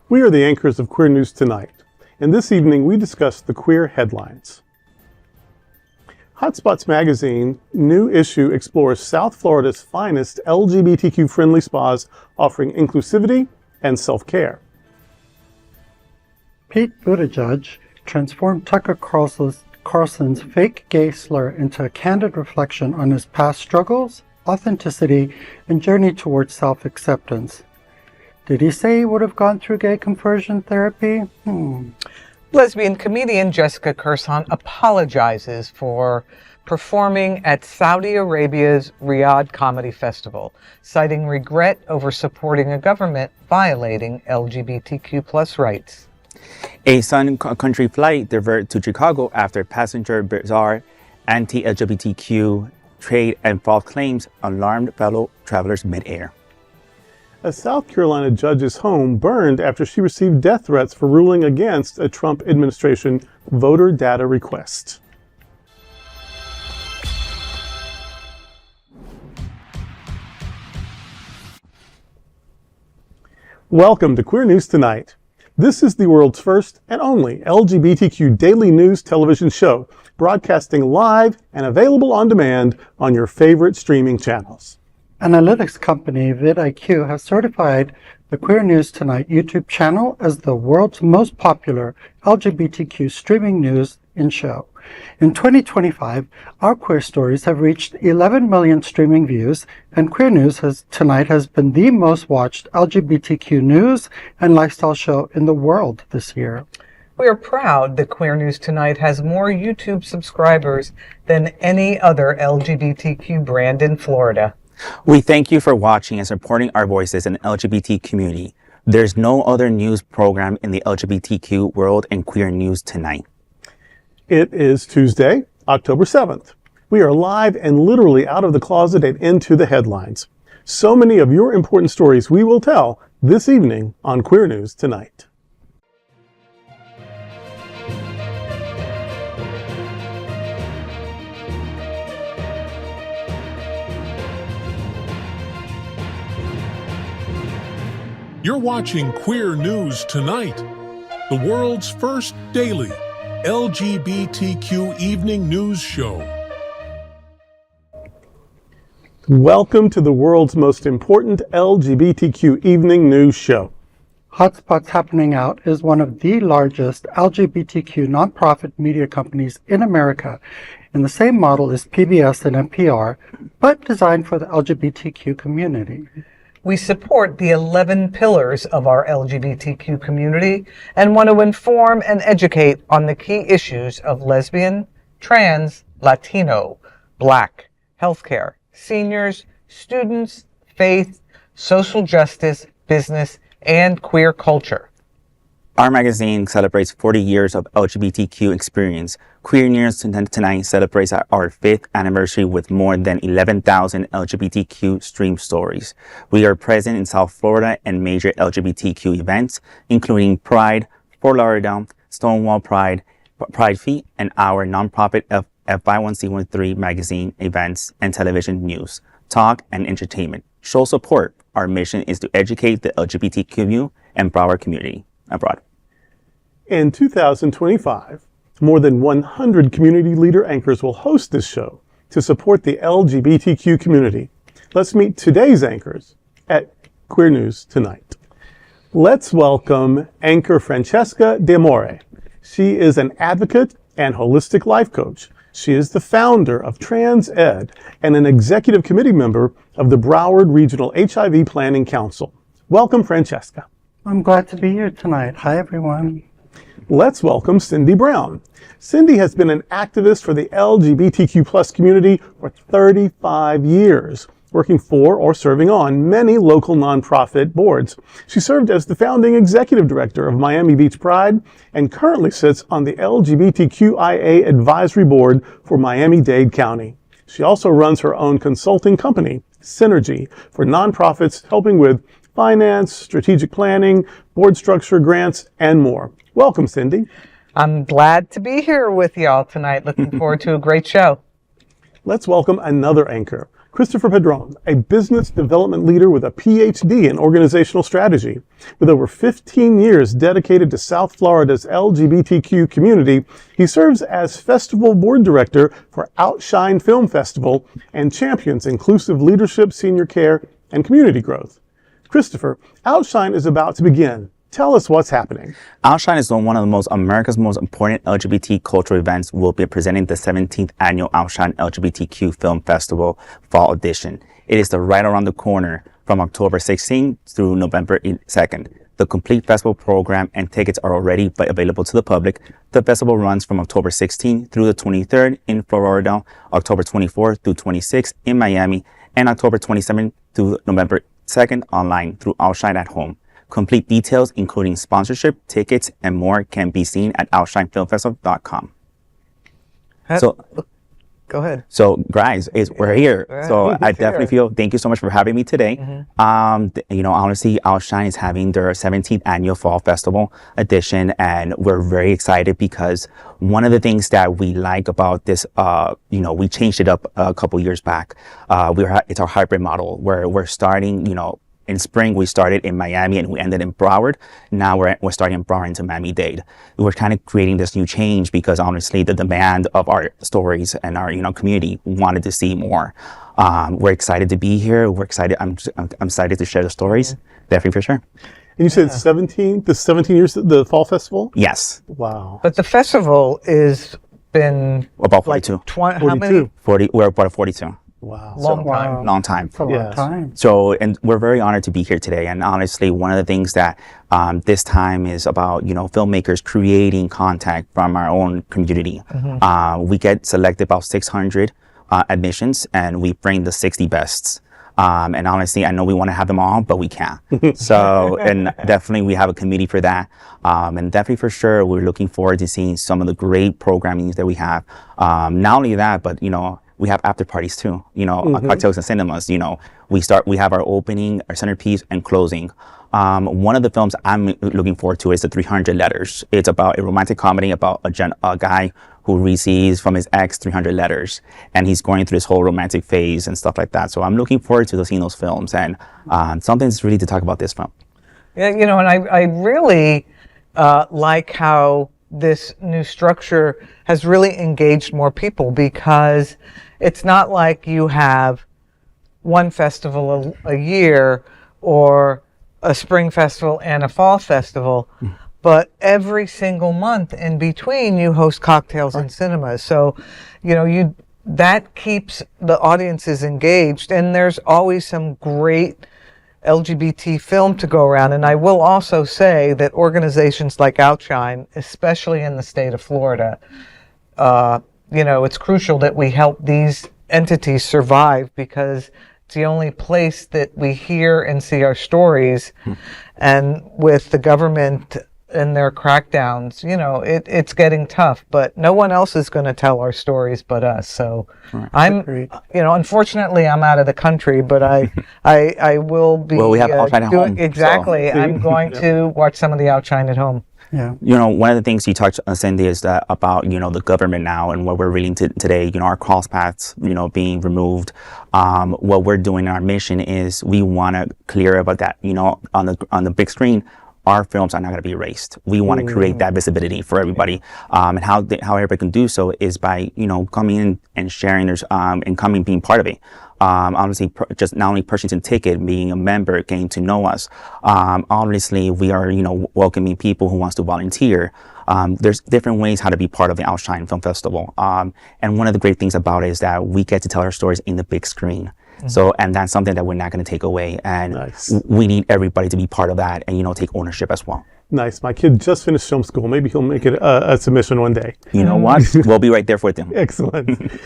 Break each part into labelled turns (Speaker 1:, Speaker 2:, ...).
Speaker 1: We are the anchors of Queer News Tonight, and this evening we discuss the queer headlines. Hotspots magazine new issue explores South Florida's finest LGBTQ-friendly spas offering inclusivity and self-care.
Speaker 2: Pete Buttigieg transformed Tucker Carlson's fake gay slur into a candid reflection on his past struggles, authenticity, and journey towards self-acceptance. Did he say he would have gone through gay conversion therapy?
Speaker 3: Lesbian comedian Jessica Kirson apologizes for performing at Saudi Arabia's Riyadh Comedy Festival, citing regret over supporting a government violating LGBTQ+ rights.
Speaker 4: A Sun Country flight diverted to Chicago after passenger bizarre anti-LGBTQ trade and false claims alarmed fellow travelers mid-air.
Speaker 1: A South Carolina judge's home burned after she received death threats for ruling against a Trump administration voter data request. Welcome to Queer News Tonight. This is the world's first and only LGBTQ daily news television show, broadcasting live and available on demand on your favorite streaming channels.
Speaker 2: Analytics company vidIQ has certified the Queer News Tonight YouTube channel as the world's most popular LGBTQ streaming news in show. In 2025, our queer stories have reached 11 million streaming views, and Queer News Tonight has been the most watched LGBTQ news and lifestyle show in the world this year.
Speaker 3: We are proud that Queer News Tonight has more YouTube subscribers than any other LGBTQ brand in Florida.
Speaker 4: We thank you for watching and supporting our voices in the LGBT community. There's no other news program in the LGBTQ world and Queer News Tonight.
Speaker 1: It is Tuesday, October 7th. We are live and literally out of the closet and into the headlines. So many of your important stories we will tell this evening on Queer News Tonight.
Speaker 5: You're watching Queer News Tonight, the world's first daily LGBTQ evening news show.
Speaker 1: Welcome to the world's most important LGBTQ evening news show.
Speaker 2: Hotspots Happening Out is one of the largest LGBTQ nonprofit media companies in America, in the same model as PBS and NPR, but designed for the LGBTQ community.
Speaker 3: We support the 11 pillars of our LGBTQ community and want to inform and educate on the key issues of lesbian, trans, Latino, Black, healthcare, seniors, students, faith, social justice, business, and queer culture.
Speaker 4: Our magazine celebrates 40 years of LGBTQ experience. Queer News Tonight celebrates our 5th anniversary with more than 11,000 LGBTQ stream stories. We are present in South Florida and major LGBTQ events, including Pride, Fort Lauderdale, Stonewall Pride, Pride Feet, and our nonprofit F501c13 magazine events and television news, talk, and entertainment. Show support. Our mission is to educate the LGBTQ and broader community abroad.
Speaker 1: In 2025, more than 100 community leader anchors will host this show to support the LGBTQ community. Let's meet today's anchors at Queer News Tonight. Let's welcome anchor Franchesca D'Amore. She is an advocate and holistic life coach. She is the founder of Trans Ed and an executive committee member of the Broward Regional HIV Planning Council. Welcome, Franchesca.
Speaker 2: I'm glad to be here tonight. Hi, everyone.
Speaker 1: Let's welcome Cindy Brown. Cindy has been an activist for the LGBTQ+ community for 35 years, working for or serving on many local nonprofit boards. She served as the founding executive director of Miami Beach Pride and currently sits on the LGBTQIA advisory board for Miami-Dade County. She also runs her own consulting company, Synergy, for nonprofits helping with finance, strategic planning, board structure, grants, and more. Welcome, Cindy.
Speaker 3: I'm glad to be here with y'all tonight. Looking forward to a great show.
Speaker 1: Let's welcome another anchor, Christopher Padron, a business development leader with a PhD in organizational strategy. With over 15 years dedicated to South Florida's LGBTQ community, he serves as festival board director for OUTshine Film Festival and champions inclusive leadership, senior care, and community growth. Christopher, OUTshine is about to begin. Tell us what's happening.
Speaker 4: OUTshine is one of America's most important LGBT cultural events. We'll be presenting the 17th annual OUTshine LGBTQ Film Festival Fall Edition. It is right around the corner from October 16th through November 2nd. The complete festival program and tickets are already available to the public. The festival runs from October 16th through the 23rd in Florida, October 24th through 26th in Miami, and October 27th through November 2nd online through OUTshine at Home. Complete details, including sponsorship, tickets, and more, can be seen at outshinefilmfestival.com. So,
Speaker 3: go ahead.
Speaker 4: So, guys, we're here. So, I definitely feel, thank you so much for having me today. Honestly, OUTshine is having their 17th annual Fall Festival edition, and we're very excited because one of the things that we like about this, we changed it up a couple years back. It's our hybrid model where we're starting, in spring, we started in Miami and we ended in Broward. Now we're starting in Broward to Miami-Dade. We're kind of creating this new change because honestly, the demand of our stories and our, community wanted to see more. We're excited to be here. We're excited. I'm excited to share the stories. Definitely for sure.
Speaker 1: And you said 17 years, the Fall Festival?
Speaker 4: Yes.
Speaker 1: Wow.
Speaker 3: But the festival is been
Speaker 4: about 42.
Speaker 3: Like how many?
Speaker 4: 40. We're about 42.
Speaker 1: Wow.
Speaker 4: Long time.
Speaker 2: It's a long time.
Speaker 4: So, and we're very honored to be here today. And honestly, one of the things that this time is about, filmmakers creating contact from our own community. We get selected about 600 admissions, and we bring the 60 bests. And honestly, I know we want to have them all, but we can't. So, and definitely we have a committee for that. And definitely for sure, we're looking forward to seeing some of the great programming that we have. Not only that, but, we have after parties too, cocktails and cinemas, we have our opening, our centerpiece, and closing. One of the films I'm looking forward to is the 300 Letters. It's about a romantic comedy about a guy who receives from his ex 300 letters, and he's going through this whole romantic phase and stuff like that. So I'm looking forward to seeing those films, and something's really to talk about this film.
Speaker 3: Yeah, and I really like how this new structure has really engaged more people, because it's not like you have one festival a year or a spring festival and a fall festival, but every single month in between you host cocktails and cinemas. So, that keeps the audiences engaged, and there's always some great LGBT film to go around. And I will also say that organizations like OUTshine, especially in the state of Florida, it's crucial that we help these entities survive, because it's the only place that we hear and see our stories. And with the government and their crackdowns, it's getting tough, but no one else is going to tell our stories but us. So unfortunately I'm out of the country, but I will be
Speaker 4: we have OUTshine at home.
Speaker 3: Exactly. So. I'm going to watch some of the OUTshine at home.
Speaker 2: Yeah.
Speaker 4: One of the things you touched on, Cindy, is that about, the government now and what we're reading today, our cross paths, being removed. What we're doing in our mission is we want to clear about that, on the big screen. Our films are not going to be erased. We want to create that visibility for everybody. And how everybody can do so is by, coming in and sharing their, and coming being part of it. Obviously, just not only purchasing a ticket, being a member, getting to know us. Obviously, we are, welcoming people who wants to volunteer. There's different ways how to be part of the OUTshine Film Festival. And one of the great things about it is that we get to tell our stories in the big screen. So, and that's something that we're not going to take away. And we need everybody to be part of that and, take ownership as well.
Speaker 1: Nice. My kid just finished film school. Maybe he'll make it a submission one day.
Speaker 4: You know what? We'll be right there for them.
Speaker 1: Excellent.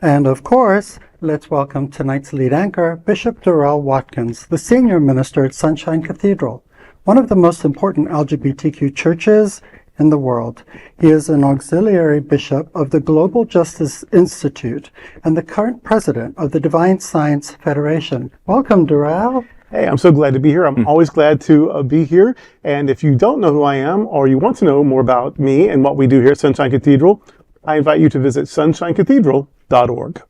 Speaker 2: And of course, let's welcome tonight's lead anchor, Bishop Durrell Watkins, the senior minister at Sunshine Cathedral, one of the most important LGBTQ churches in the world. He is an auxiliary bishop of the Global Justice Institute and the current president of the Divine Science Federation. Welcome, Durrell.
Speaker 1: Hey, I'm so glad to be here. I'm always glad to be here. And if you don't know who I am, or you want to know more about me and what we do here at Sunshine Cathedral, I invite you to visit sunshinecathedral.org.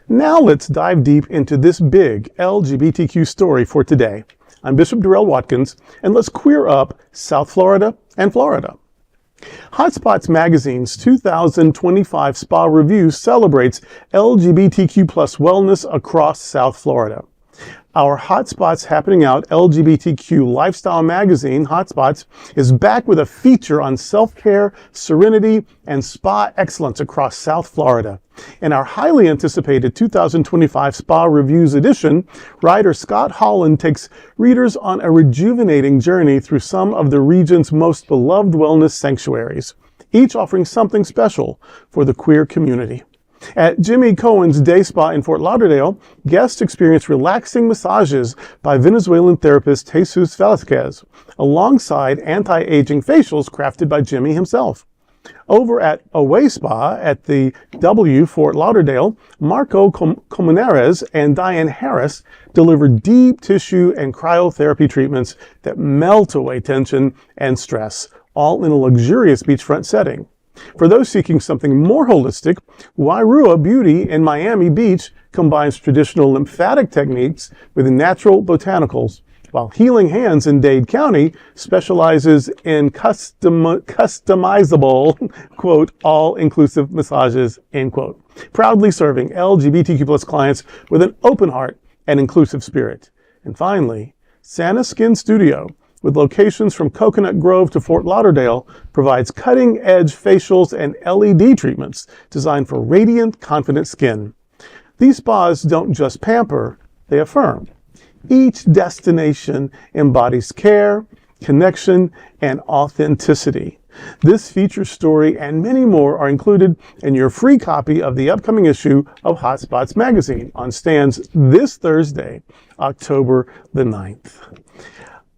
Speaker 1: Now let's dive deep into this big LGBTQ story for today. I'm Bishop Durrell Watkins, and let's queer up South Florida and Florida. Hotspots Magazine's 2025 Spa Review celebrates LGBTQ plus wellness across South Florida. Our Hotspots Happening Out LGBTQ lifestyle magazine, Hotspots, is back with a feature on self-care, serenity, and spa excellence across South Florida. In our highly anticipated 2025 Spa Reviews edition, writer Scott Holland takes readers on a rejuvenating journey through some of the region's most beloved wellness sanctuaries, each offering something special for the queer community. At Jimmy Cohen's Day Spa in Fort Lauderdale, guests experience relaxing massages by Venezuelan therapist Jesus Velazquez, alongside anti-aging facials crafted by Jimmy himself. Over at Away Spa at the W Fort Lauderdale, Marco Comunares and Diane Harris deliver deep tissue and cryotherapy treatments that melt away tension and stress, all in a luxurious beachfront setting. For those seeking something more holistic, Wairua Beauty in Miami Beach combines traditional lymphatic techniques with natural botanicals, while Healing Hands in Dade County specializes in customizable, quote, all-inclusive massages, end quote, proudly serving LGBTQ plus clients with an open heart and inclusive spirit. And finally, Santa Skin Studio, with locations from Coconut Grove to Fort Lauderdale, provides cutting-edge facials and LED treatments designed for radiant, confident skin. These spas don't just pamper, they affirm. Each destination embodies care, connection, and authenticity. This feature story and many more are included in your free copy of the upcoming issue of Hotspots Magazine on stands this Thursday, October the 9th.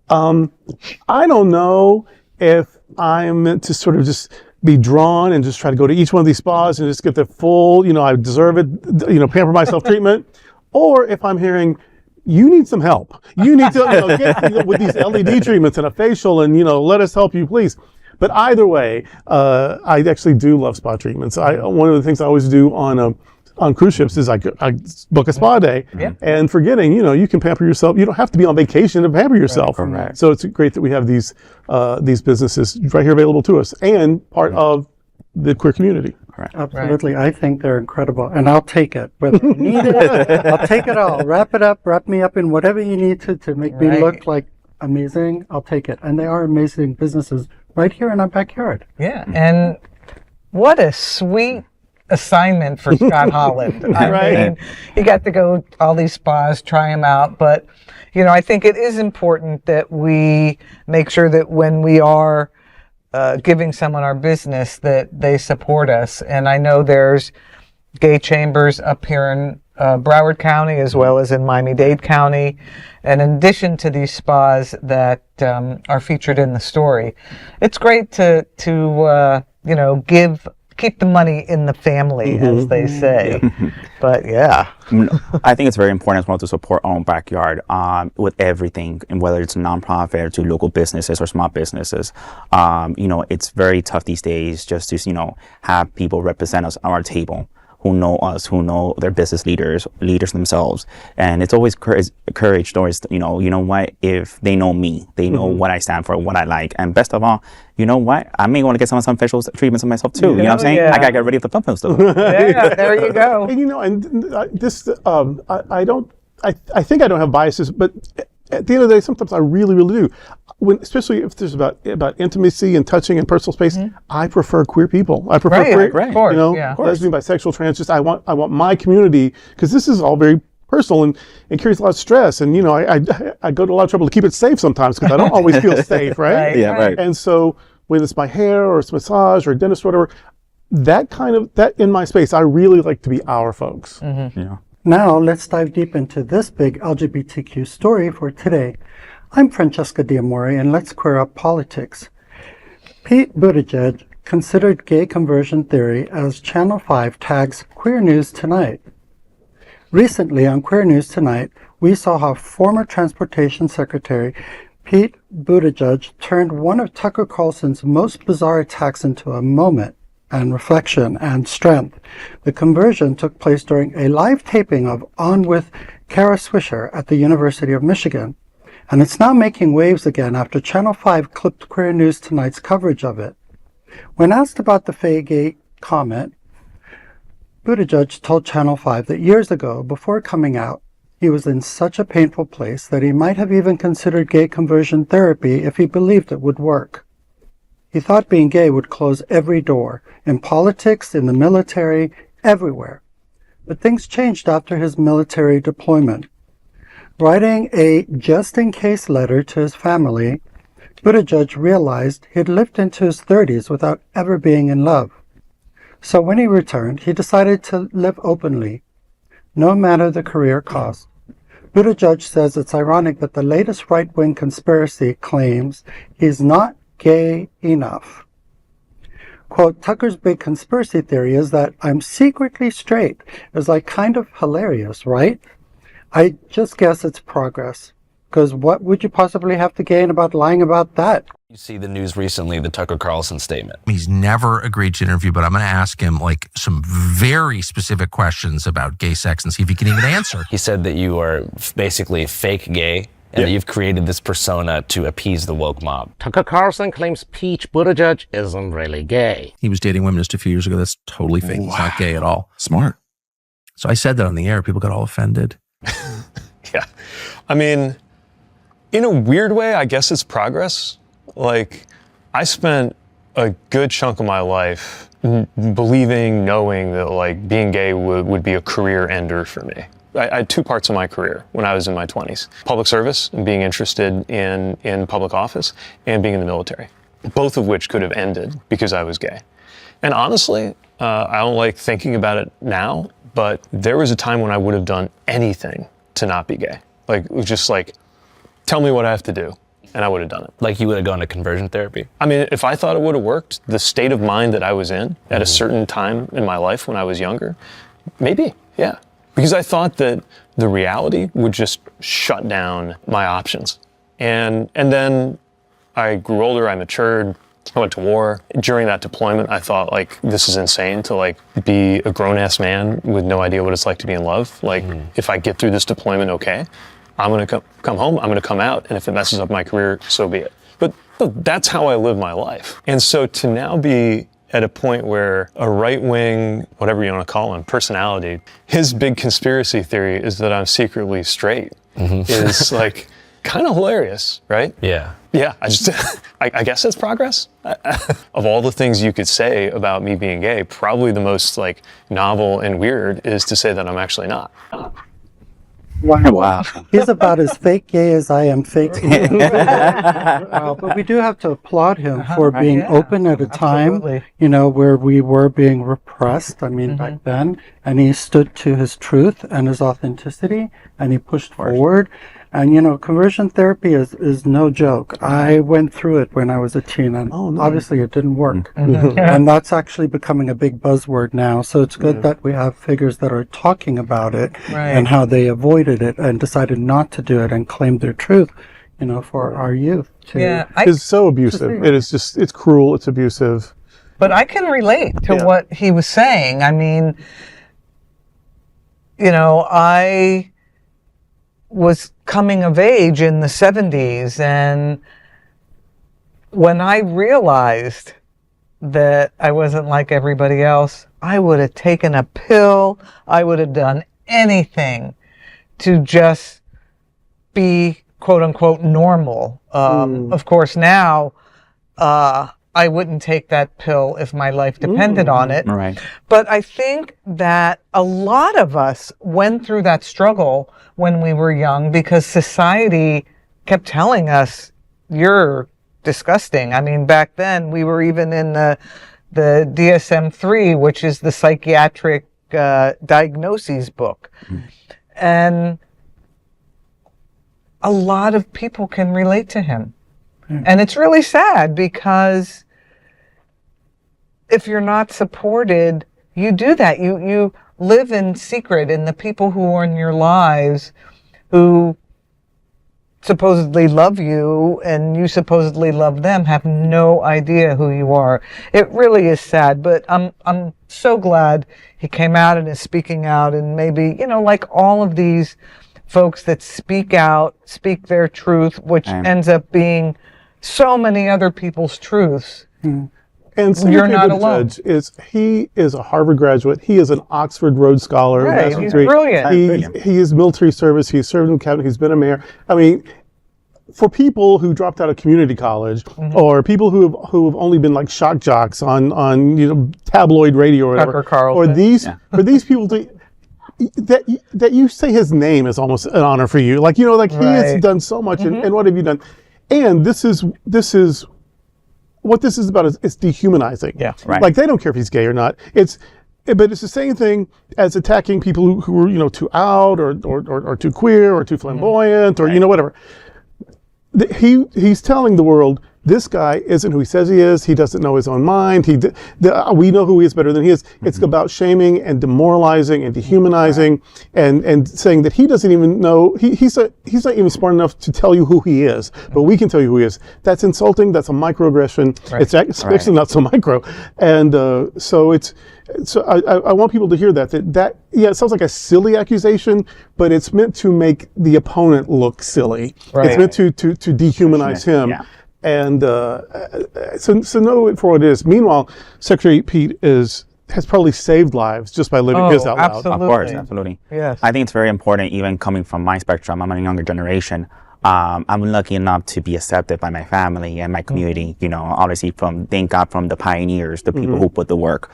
Speaker 1: I don't know if I'm meant to sort of just be drawn and just try to go to each one of these spas and just get the full, I deserve it, pamper myself treatment, or if I'm hearing, you need some help. You need to get with these LED treatments and a facial and, let us help you, please. But either way, I actually do love spa treatments. One of the things I always do on cruise ships is I book a spa day, and forgetting, you can pamper yourself. You don't have to be on vacation to pamper yourself.
Speaker 4: Right.
Speaker 1: So it's great that we have these businesses right here available to us and part of the queer community.
Speaker 4: Right.
Speaker 2: Absolutely. Right. I think they're incredible, and I'll take it. Whether you need it, I'll take it all. Wrap me up in whatever you need to make me look like amazing. I'll take it. And they are amazing businesses right here in our backyard.
Speaker 3: Yeah, and what a sweet assignment for Scott Holland. I mean, he got to go all these spas, try them out, but I think it is important that we make sure that when we are giving someone our business that they support us. And I know there's gay chambers up here in Broward County as well as in Miami-Dade County. And in addition to these spas that are featured in the story, it's great to keep the money in the family, as they say. But
Speaker 4: I think it's very important as well to support our own backyard with everything, and whether it's a nonprofit or to local businesses or small businesses. It's very tough these days just to have people represent us on our table, who know us, who know their business leaders themselves. And it's always courage towards, what, if they know me, they know what I stand for, what I like. And best of all, what, I may want to get some facial treatments on myself too. You know what I'm saying? I gotta get ready for the pump stuff.
Speaker 3: There you go.
Speaker 1: And I think I don't have biases, but at the end of the day, sometimes I really, really do. Especially if there's about intimacy and touching and personal space, I prefer queer people. I prefer queer, lesbian, bisexual, trans. Just I want my community, because this is all very personal and carries a lot of stress. And I go to a lot of trouble to keep it safe sometimes because I don't always feel safe, right?
Speaker 4: Right.
Speaker 1: And so whether it's my hair or it's massage or a dentist or whatever, that in my space, I really like to be our folks.
Speaker 2: Now let's dive deep into this big LGBTQ story for today. I'm Franchesca D'Amore, and let's queer up politics. Pete Buttigieg considered gay conversion theory as Channel 5 tags Queer News Tonight. Recently on Queer News Tonight, we saw how former Transportation Secretary Pete Buttigieg turned one of Tucker Carlson's most bizarre attacks into a moment and reflection and strength. The conversion took place during a live taping of On with Kara Swisher at the University of Michigan, and it's now making waves again after Channel 5 clipped Queer News Tonight's coverage of it. When asked about the Faygate comment, Buttigieg told Channel 5 that years ago, before coming out, he was in such a painful place that he might have even considered gay conversion therapy if he believed it would work. He thought being gay would close every door, in politics, in the military, everywhere. But things changed after his military deployment. Writing a just-in-case letter to his family, Buttigieg realized he'd lived into his 30s without ever being in love. So when he returned, he decided to live openly, no matter the career cost. Buttigieg says it's ironic that the latest right-wing conspiracy claims he's not gay enough. Quote, Tucker's big conspiracy theory is that I'm secretly straight is like kind of hilarious, right? I just guess it's progress. Because what would you possibly have to gain about lying about that?
Speaker 6: You see the news recently, the Tucker Carlson statement.
Speaker 7: He's never agreed to interview, but I'm going to ask him like some very specific questions about gay sex and see if he can even answer.
Speaker 6: He said that you are basically fake gay and that you've created this persona to appease the woke mob.
Speaker 8: Tucker Carlson claims Pete Buttigieg isn't really gay.
Speaker 7: He was dating women just a few years ago. That's totally fake. Wow. He's not gay at all.
Speaker 9: Smart.
Speaker 7: So I said that on the air. People got all offended.
Speaker 10: Yeah. I mean, in a weird way, I guess it's progress. Like, I spent a good chunk of my life believing, knowing that, like, being gay would be a career ender for me. I had two parts of my career when I was in my 20s. Public service and being interested in public office and being in the military, both of which could have ended because I was gay. And honestly, I don't like thinking about it now, but there was a time when I would have done anything to not be gay. Like, it was just like, tell me what I have to do, and I would have done it.
Speaker 6: Like you would have gone to conversion therapy?
Speaker 10: I mean, if I thought it would have worked, the state of mind that I was in at a certain time in my life when I was younger, maybe, yeah. Because I thought that the reality would just shut down my options. And then I grew older, I matured, I went to war. During that deployment, I thought, like, this is insane to, like, be a grown-ass man with no idea what it's like to be in love. Like, if I get through this deployment okay, I'm going to come home, I'm going to come out, and if it messes up my career, so be it. But that's how I live my life. And so to now be at a point where a right-wing, whatever you want to call him, personality, his big conspiracy theory is that I'm secretly straight is, like, kind of hilarious, right?
Speaker 6: Yeah.
Speaker 10: Yeah, I guess that's progress. Of all the things you could say about me being gay, probably the most, like, novel and weird is to say that I'm actually not.
Speaker 2: Wow. He's about as fake gay as I am fake gay. But we do have to applaud him for being open at a time, you know, where we were being repressed, I mean, back then. And he stood to his truth and his authenticity, and he pushed forward. And, you know, conversion therapy is no joke. I went through it when I was a teen, and obviously it didn't work. And that's actually becoming a big buzzword now. So it's good that we have figures that are talking about it and how they avoided it and decided not to do it and claimed their truth, you know, for our youth.
Speaker 1: It's so abusive. It is just, it's cruel, it's abusive.
Speaker 3: But I can relate to what he was saying. I mean, you know, I was coming of age in the 70s, and when I realized that I wasn't like everybody else, I would have taken a pill, I would have done anything to just be quote unquote normal. Of course now, I wouldn't take that pill if my life depended on it.
Speaker 4: Right.
Speaker 3: But I think that a lot of us went through that struggle when we were young because society kept telling us, you're disgusting. I mean, back then we were even in the DSM-3, which is the psychiatric diagnoses book. And a lot of people can relate to him. And it's really sad because if you're not supported, you do that. You live in secret, and the people who are in your lives who supposedly love you and you supposedly love them have no idea who you are. It really is sad, but I'm so glad he came out and is speaking out, and maybe, like all of these folks that speak out, speak their truth, which ends up being so many other people's truths.
Speaker 1: And Senator
Speaker 3: You're not alone.
Speaker 1: He is a Harvard graduate. He is an Oxford Rhodes Scholar.
Speaker 3: Right, he's brilliant.
Speaker 1: He is military service. He's served in the cabinet. He's been a mayor. I mean, for people who dropped out of community college, or people who have only been like shock jocks on tabloid radio or whatever,
Speaker 3: Tucker Carlson.
Speaker 1: for these people that you say his name is almost an honor for you. Like, he has done so much, and what have you done? And this is what this is about, is dehumanizing.
Speaker 3: Yeah,
Speaker 4: right.
Speaker 1: Like, they don't care if he's gay or not. But it's the same thing as attacking people who are, too out or too queer or too flamboyant or, whatever. He's telling the world, this guy isn't who he says he is. He doesn't know his own mind. We know who he is better than he is. It's about shaming and demoralizing and dehumanizing, and saying that he doesn't even know. He's not even smart enough to tell you who he is, but we can tell you who he is. That's insulting. That's a microaggression. Right. It's actually not so micro, and So I want people to hear that it sounds like a silly accusation, but it's meant to make the opponent look silly. Right. It's meant to dehumanize him. Yeah. And so know it for what it is. Meanwhile, Secretary Pete has probably saved lives just by living his out loud.
Speaker 3: Absolutely.
Speaker 4: Of course, absolutely.
Speaker 3: Yes.
Speaker 4: I think it's very important, even coming from my spectrum. I'm a younger generation. I'm lucky enough to be accepted by my family and my community, obviously thank God from the pioneers, the people who put the work.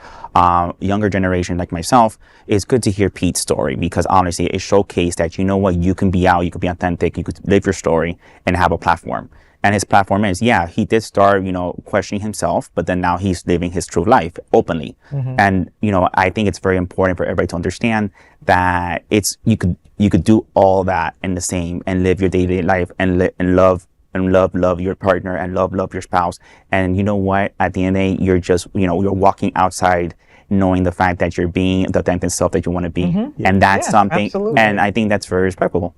Speaker 4: Younger generation like myself, it's good to hear Pete's story, because honestly, it showcased that, you can be out, you can be authentic, you could live your story and have a platform. And his platform is, he did start, questioning himself, but then now he's living his true life openly. And, I think it's very important for everybody to understand that you could do all that in the same and live your day-to-day life and love your partner and love your spouse. And you know what? At the end of the day, you're just, you're walking outside knowing the fact that you're being the authentic self that you want to be. And that's something, absolutely. And I think that's very respectable.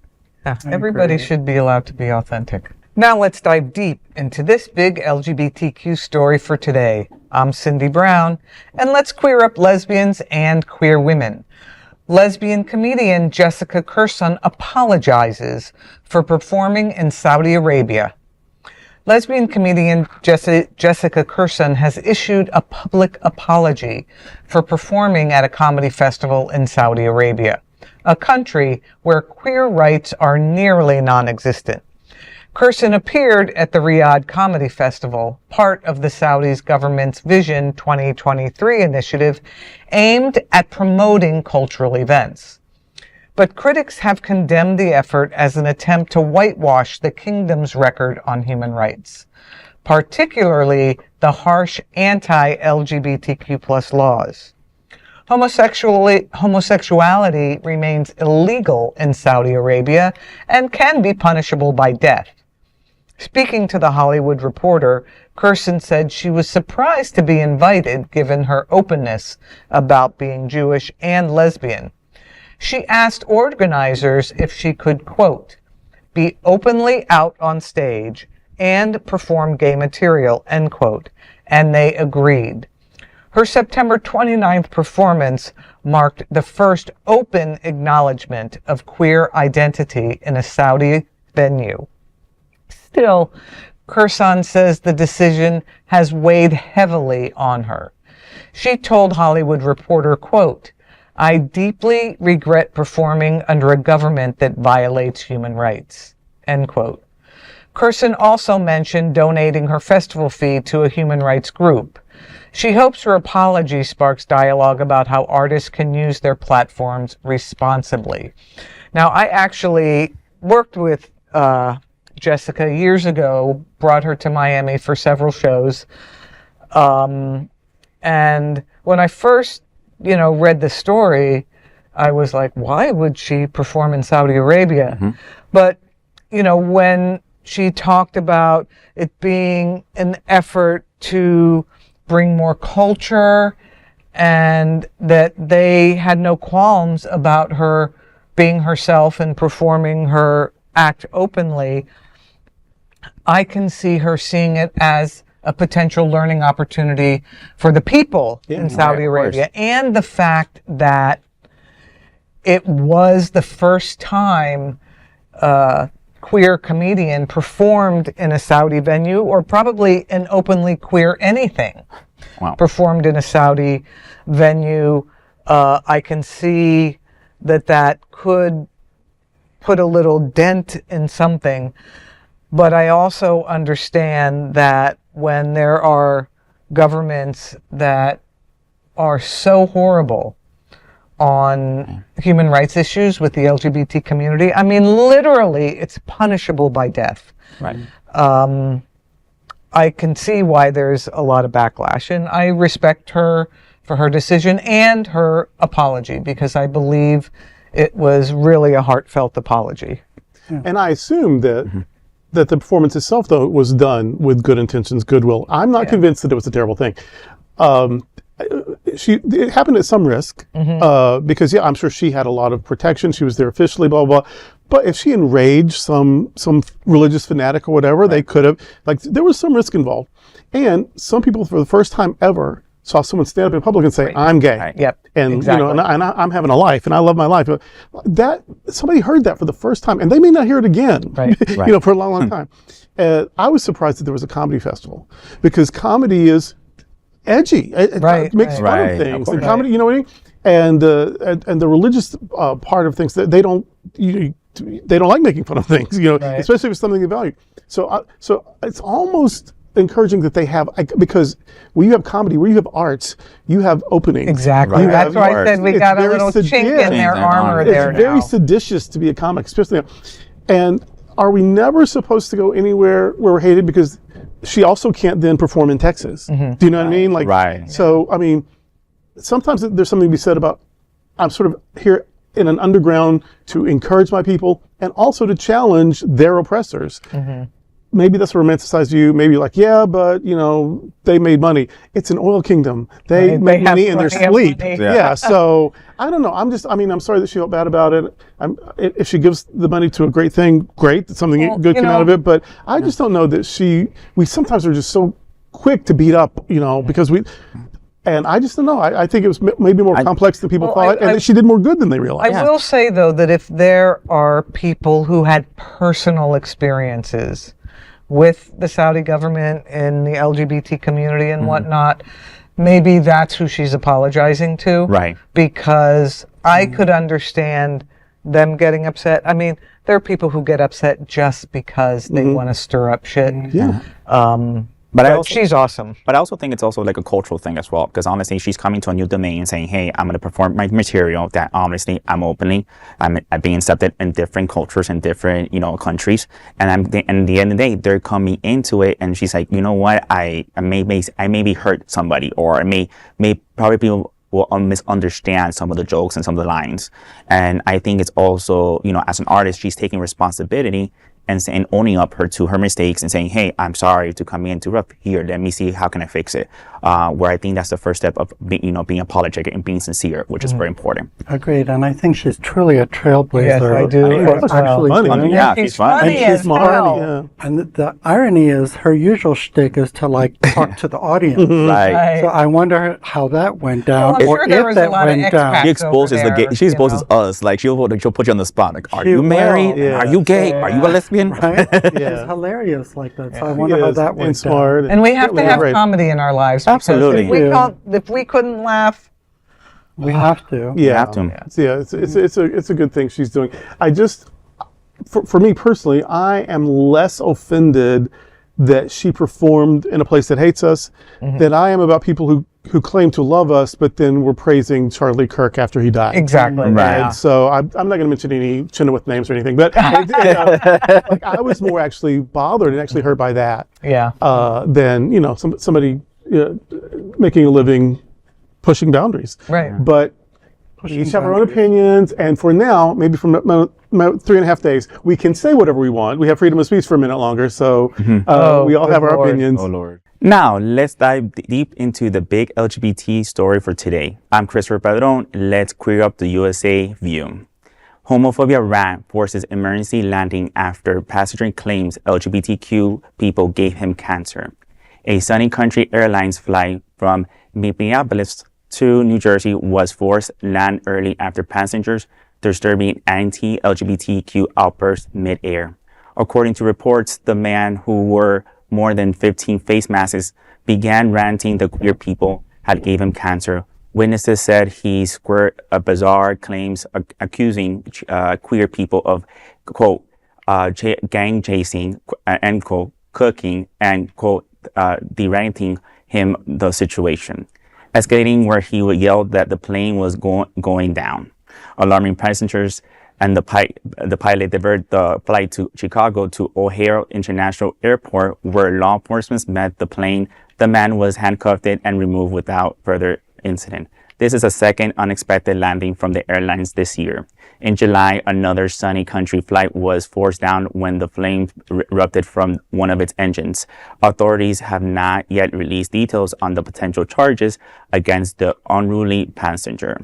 Speaker 3: Yeah, everybody should be allowed to be authentic. Now let's dive deep into this big LGBTQ story for today. I'm Cindy Brown, and let's queer up lesbians and queer women. Lesbian comedian Jessica Kirson apologizes for performing in Saudi Arabia. Lesbian comedian Jessica Kirson has issued a public apology for performing at a comedy festival in Saudi Arabia, a country where queer rights are nearly non-existent. Kirson appeared at the Riyadh Comedy Festival, part of the Saudi government's Vision 2023 initiative aimed at promoting cultural events. But critics have condemned the effort as an attempt to whitewash the kingdom's record on human rights, particularly the harsh anti-LGBTQ+ laws. Homosexuality remains illegal in Saudi Arabia and can be punishable by death. Speaking to The Hollywood Reporter, Kirson said she was surprised to be invited given her openness about being Jewish and lesbian. She asked organizers if she could, quote, be openly out on stage and perform gay material, end quote, and they agreed. Her September 29th performance marked the first open acknowledgement of queer identity in a Saudi venue. Still, Kirson says the decision has weighed heavily on her. She told Hollywood Reporter, quote, I deeply regret performing under a government that violates human rights, end quote. Kirson also mentioned donating her festival fee to a human rights group. She hopes her apology sparks dialogue about how artists can use their platforms responsibly. Now, I actually worked with Jessica years ago, brought her to Miami for several shows. And when I first, read the story, I was like, why would she perform in Saudi Arabia? But, when she talked about it being an effort to bring more culture and that they had no qualms about her being herself and performing her act openly, I can see her seeing it as a potential learning opportunity for the people in Saudi Arabia. And the fact that it was the first time a queer comedian performed in a Saudi venue, or probably an openly queer anything performed in a Saudi venue. I can see that could put a little dent in something. But I also understand that when there are governments that are so horrible on human rights issues with the LGBT community, I mean, literally, it's punishable by death.
Speaker 4: Right.
Speaker 3: I can see why there's a lot of backlash, and I respect her for her decision and her apology, because I believe it was really a heartfelt apology.
Speaker 1: And I assume that that the performance itself, though, was done with good intentions, goodwill. I'm not convinced that it was a terrible thing. It happened at some risk, because I'm sure she had a lot of protection. She was there officially, blah, blah, blah. But if she enraged some religious fanatic or whatever, they could have, there was some risk involved. And some people, for the first time ever, saw someone stand up in public and say, I'm gay.
Speaker 3: Right. Yep.
Speaker 1: And,
Speaker 3: exactly.
Speaker 1: and I'm having a life and I love my life. That somebody heard that for the first time, and they may not hear it again, for a long, long time. I was surprised that there was a comedy festival, because comedy is edgy. It makes fun of things. And comedy, you know what I mean? And the religious part of things, they don't like making fun of things, especially if it's something they value. So it's almost encouraging that they have, because when you have comedy, where you have arts, you have opening.
Speaker 3: Exactly. That's why I said we got a little chink in their armor there.
Speaker 1: It's very seditious to be a comic, especially now. And are we never supposed to go anywhere where we're hated? Because she also can't then perform in Texas. Do you know what I mean? So, I mean, sometimes there's something to be said about, I'm sort of here in an underground to encourage my people and also to challenge their oppressors. Maybe that's a romanticized view. Maybe like, but they made money. It's an oil kingdom. They make money in their sleep. So I don't know. I'm sorry that she felt bad about it. If she gives the money to a great thing, great. Something good came out of it. But I just don't know that we sometimes are just so quick to beat up, because and I just don't know. I think it was maybe more complex than people thought, and that she did more good than they realized.
Speaker 3: I will say, though, that if there are people who had personal experiences with the Saudi government and the LGBT community and whatnot, maybe that's who she's apologizing to.
Speaker 4: Right.
Speaker 3: Because I could understand them getting upset. I mean, there are people who get upset just because they want to stir up shit. But she's awesome.
Speaker 4: But I also think it's also like a cultural thing as well, because honestly, she's coming to a new domain and saying, hey, I'm going to perform my material that honestly I'm being accepted in different cultures and different, countries. And at the end of the day, they're coming into it and she's like, you know what, I maybe hurt somebody, or I may probably people will misunderstand some of the jokes and some of the lines. And I think it's also, as an artist, she's taking responsibility and owning up to her mistakes and saying, hey, I'm sorry to come in to rough here. Let me see how can I fix it. Where I think that's the first step of being apologetic and being sincere, which is very important.
Speaker 2: Agreed, and I think she's truly a trailblazer.
Speaker 3: Yes, I do.
Speaker 2: Actually doing it.
Speaker 3: She's funny
Speaker 2: and she's
Speaker 3: smart.
Speaker 2: And the irony is, her usual shtick is to talk to the audience.
Speaker 4: Right.
Speaker 2: So I wonder how that went down,
Speaker 3: I'm sure there was a lot of expats
Speaker 4: She exposes she exposes us. Like she'll put you on the spot. Like, are you married? Are you gay? Are you a lesbian?
Speaker 2: Right? It's hilarious like that. So I wonder how that went
Speaker 1: smart.
Speaker 3: And we have to have comedy in our lives.
Speaker 4: Absolutely.
Speaker 3: If we couldn't laugh,
Speaker 2: we have to.
Speaker 4: We have to.
Speaker 1: It's a good thing she's doing. I just, for me personally, I am less offended that she performed in a place that hates us than I am about people who claim to love us, but then were praising Charlie Kirk after he died.
Speaker 3: Exactly.
Speaker 4: Right.
Speaker 1: And so I'm not going to mention any Chenoweth names or anything, but I was more actually bothered and actually hurt by that. Than somebody making a living pushing boundaries.
Speaker 3: Right.
Speaker 1: But we each have our own opinions, and for now, maybe from 3.5 days, we can say whatever we want. We have freedom of speech for a minute longer, so we all have our opinions.
Speaker 4: Oh, Lord. Now, let's dive deep into the big LGBT story for today. I'm Christopher Padron. Let's queer up the USA view. Homophobia Rant forces emergency landing after passenger claims LGBTQ people gave him cancer. A Sunny Country Airlines flight from Minneapolis to New Jersey was forced land early after passengers disturbing anti-LGBTQ outbursts mid-air. According to reports, the man who wore more than 15 face masks began ranting the queer people had gave him cancer. Witnesses said he squared bizarre claims accusing queer people of, quote, gang chasing, end quote, cooking, and, quote, deranting him the situation, escalating where he would yell that the plane was going down, alarming passengers, and the pilot diverted the flight to Chicago to O'Hare International Airport, where law enforcement met the plane. The man was handcuffed and removed without further incident. This is a second unexpected landing from the airlines this year. In July, another Sunny Country flight was forced down when the flames erupted from one of its engines. Authorities have not yet released details on the potential charges against the unruly passenger.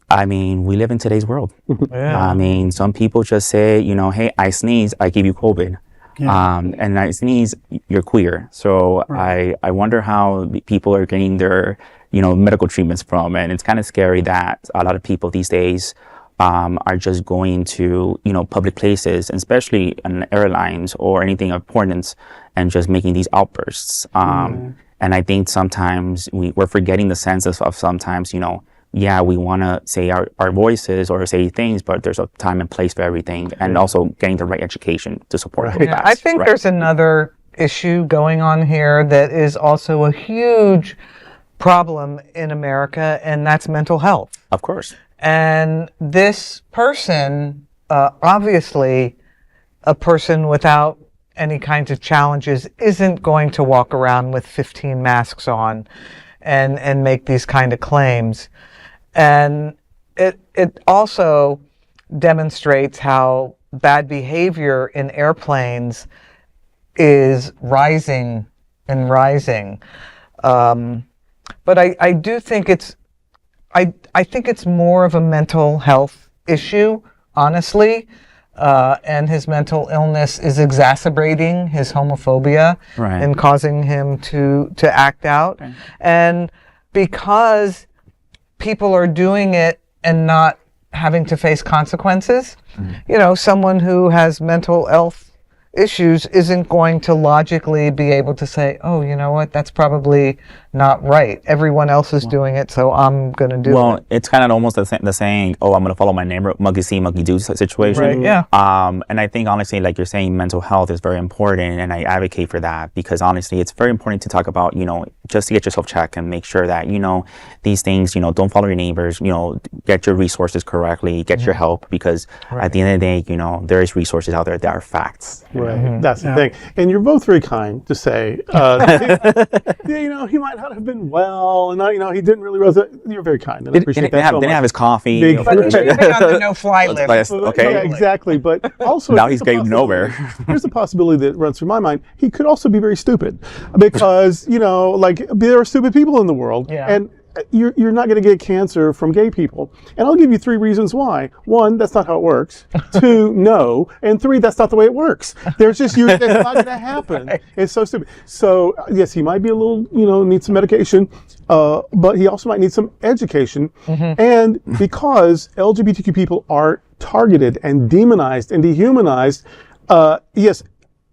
Speaker 4: I mean, we live in today's world.
Speaker 3: Yeah.
Speaker 4: I mean, some people just say, you know, hey, I sneeze, I give you COVID.
Speaker 2: Yeah.
Speaker 4: And I sneeze, you're queer. So I wonder how people are getting their, you know, medical treatments from. And it's kind of scary that a lot of people these days are just going to, you know, public places, especially on airlines or anything of importance, and just making these outbursts. And I think sometimes we're forgetting the sense of sometimes, you know, yeah, we want to say our voices or say things, but there's a time and place for everything, and also getting the right education to support those facts.
Speaker 3: I think there's another issue going on here that is also a huge problem in America, and that's mental health.
Speaker 4: Of course.
Speaker 3: And this person, obviously, a person without any kinds of challenges isn't going to walk around with 15 masks on and make these kind of claims. And it also demonstrates how bad behavior in airplanes is rising and rising. But I do think I think it's more of a mental health issue, honestly. And his mental illness is exacerbating his homophobia and causing him to act out. And because people are doing it and not having to face consequences, you know, someone who has mental health issues isn't going to logically be able to say, oh, you know what, that's probably not right. Everyone else is doing it, so I'm going to do it.
Speaker 4: Well, it's kind of almost the saying, oh, I'm going to follow my neighbor, monkey see, monkey do situation.
Speaker 3: Right, yeah.
Speaker 4: And I think, honestly, like you're saying, mental health is very important, and I advocate for that because, honestly, it's very important to talk about, you know, just to get yourself checked and make sure that, you know, these things, you know, don't follow your neighbors, you know, get your resources correctly, get your help, because at the end of the day, you know, there is resources out there that are facts.
Speaker 1: Right. That's the thing. And you're both very kind to say, you know, he might not have been well, and, you know, he didn't really resonate. You're very kind, and I appreciate that so much.
Speaker 4: Didn't have his coffee.
Speaker 1: Big
Speaker 4: you know,
Speaker 3: But he's living on the no-fly list.
Speaker 4: Okay.
Speaker 1: Yeah, exactly. But also,
Speaker 4: Now he's going nowhere.
Speaker 1: Here's a possibility that runs through my mind. He could also be very stupid because, you know, like there are stupid people in the world.
Speaker 3: Yeah.
Speaker 1: And you're not going to get cancer from gay people. And I'll give you 3 reasons why. 1, that's not how it works. 2, no. And 3, that's not the way it works. There's just that's not going to happen. Right. It's so stupid. So yes, he might be a little, you know, need some medication, but he also might need some education. And because LGBTQ people are targeted and demonized and dehumanized, yes,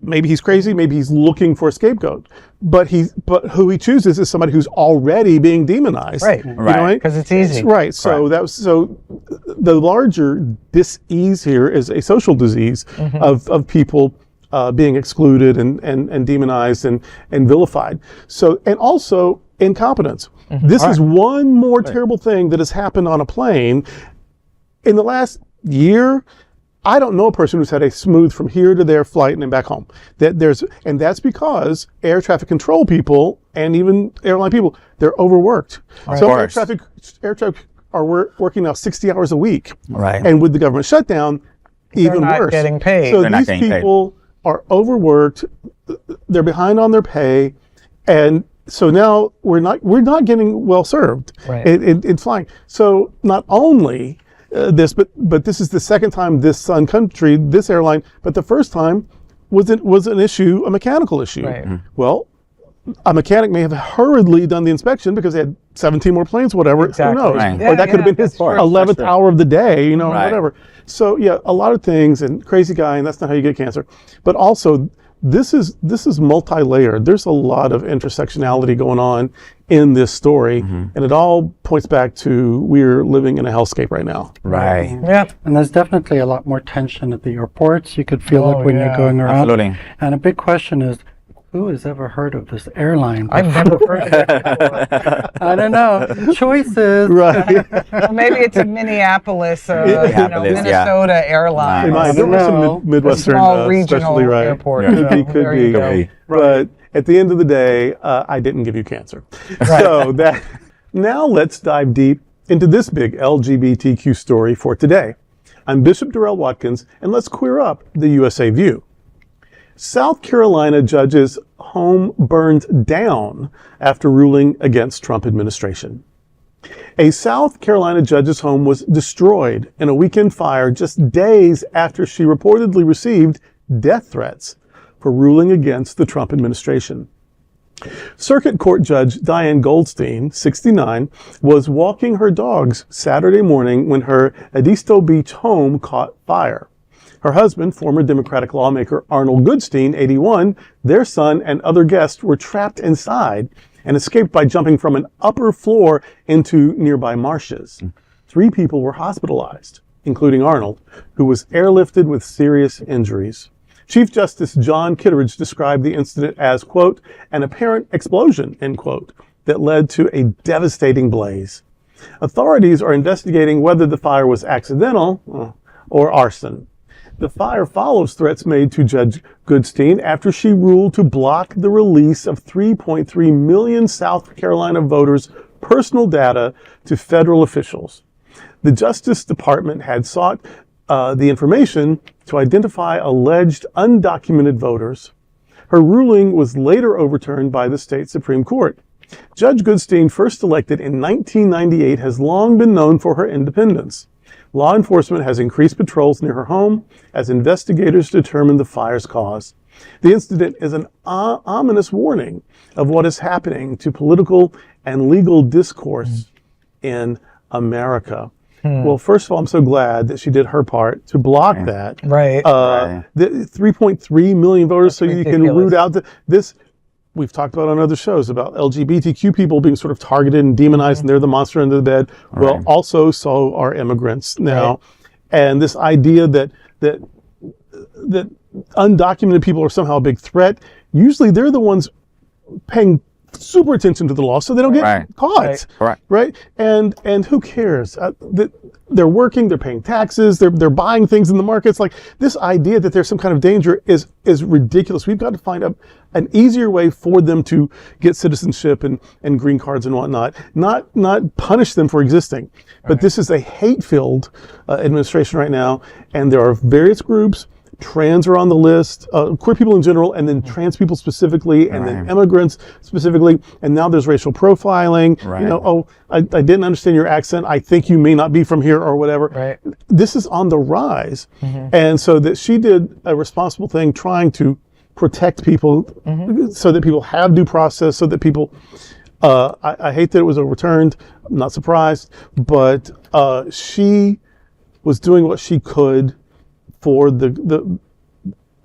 Speaker 1: maybe he's crazy, maybe he's looking for a scapegoat, but who he chooses is somebody who's already being demonized.
Speaker 3: Right.
Speaker 1: Right.
Speaker 3: Because it's easy.
Speaker 1: Right. So the larger dis-ease here is a social disease of people being excluded and demonized and vilified. So, and also incompetence. This is one more terrible thing that has happened on a plane in the last year. I don't know a person who's had a smooth from here to there flight and then back home. And that's because air traffic control people and even airline people, they're overworked. So air traffic are working now 60 hours a week.
Speaker 4: Right.
Speaker 1: And with the government shutdown, even
Speaker 3: They're not
Speaker 1: worse.
Speaker 3: getting paid.
Speaker 1: So
Speaker 4: They're not
Speaker 1: these
Speaker 4: getting paid.
Speaker 1: people are overworked. They're behind on their pay, and so now we're not getting well served in flying. So not only this, but this is the second time this Sun Country, this airline, but the first time was an issue, a mechanical issue.
Speaker 3: Right.
Speaker 1: Well, a mechanic may have hurriedly done the inspection because they had 17 more planes, whatever.
Speaker 3: Exactly.
Speaker 1: Who knows?
Speaker 4: Right.
Speaker 1: Or that could have been his
Speaker 3: that's true.
Speaker 1: 11th hour of the day, you know,
Speaker 4: Right.
Speaker 1: whatever. So yeah, a lot of things, and crazy guy, and that's not how you get cancer. But also, this is multi-layered. There's a lot of intersectionality going on in this story, and it all points back to we're living in a hellscape right now.
Speaker 4: Right.
Speaker 3: Yeah.
Speaker 2: And there's definitely a lot more tension at the airports. You could feel it when you're going around.
Speaker 4: Absolutely.
Speaker 2: And a big question is, who has ever heard of this airline?
Speaker 3: I've never heard of it.
Speaker 2: I don't know. Choices.
Speaker 1: Right.
Speaker 3: Well, maybe it's a Minneapolis,
Speaker 4: Minneapolis,
Speaker 3: Minnesota airline.
Speaker 1: It might. There was some Midwestern
Speaker 3: small regional
Speaker 1: specialty, right?
Speaker 3: airport.
Speaker 1: Could be,
Speaker 3: So there you go.
Speaker 1: But at the end of the day, I didn't give you cancer. So that now let's dive deep into this big LGBTQ story for today. I'm Bishop Durrell Watkins, and let's queer up the USA View. South Carolina judge's home burned down after ruling against Trump administration. A South Carolina judge's home was destroyed in a weekend fire just days after she reportedly received death threats for ruling against the Trump administration. Circuit Court Judge Diane Goldstein, 69, was walking her dogs Saturday morning when her Edisto Beach home caught fire. Her husband, former Democratic lawmaker Arnold Goodstein, 81, their son, and other guests were trapped inside and escaped by jumping from an upper floor into nearby marshes. 3 people were hospitalized, including Arnold, who was airlifted with serious injuries. Chief Justice John Kitteridge described the incident as, quote, an apparent explosion, end quote, that led to a devastating blaze. Authorities are investigating whether the fire was accidental or arson. The fire follows threats made to Judge Goodstein after she ruled to block the release of 3.3 million South Carolina voters' personal data to federal officials. The Justice Department had sought the information to identify alleged undocumented voters. Her ruling was later overturned by the state Supreme Court. Judge Goodstein, first elected in 1998, has long been known for her independence. Law enforcement has increased patrols near her home as investigators determine the fire's cause. The incident is an ominous warning of what is happening to political and legal discourse in America. Well, first of all, I'm so glad that she did her part to block that.
Speaker 3: Right.
Speaker 1: The 3.3 million voters, so you can
Speaker 3: ridiculous.
Speaker 1: root out this. We've talked about on other shows about LGBTQ people being sort of targeted and demonized, and they're the monster under the bed. Well, also so are immigrants now, and this idea that undocumented people are somehow a big threat. Usually, they're the ones paying super attention to the law, so they don't get caught. Right. And who cares? They're working, they're paying taxes, they're buying things in the markets. Like, this idea that there's some kind of danger is ridiculous. We've got to find an easier way for them to get citizenship and green cards and whatnot. Not punish them for existing. But this is a hate-filled administration right now, and there are various groups. Trans are on the list, queer people in general, and then trans people specifically, and then immigrants specifically, and now there's racial profiling. You know, I didn't understand your accent. I think you may not be from here or whatever. This is on the rise, and so that she did a responsible thing, trying to protect people, so that people have due process, so that people. I hate that it was overturned. I'm not surprised, but she was doing what she could for the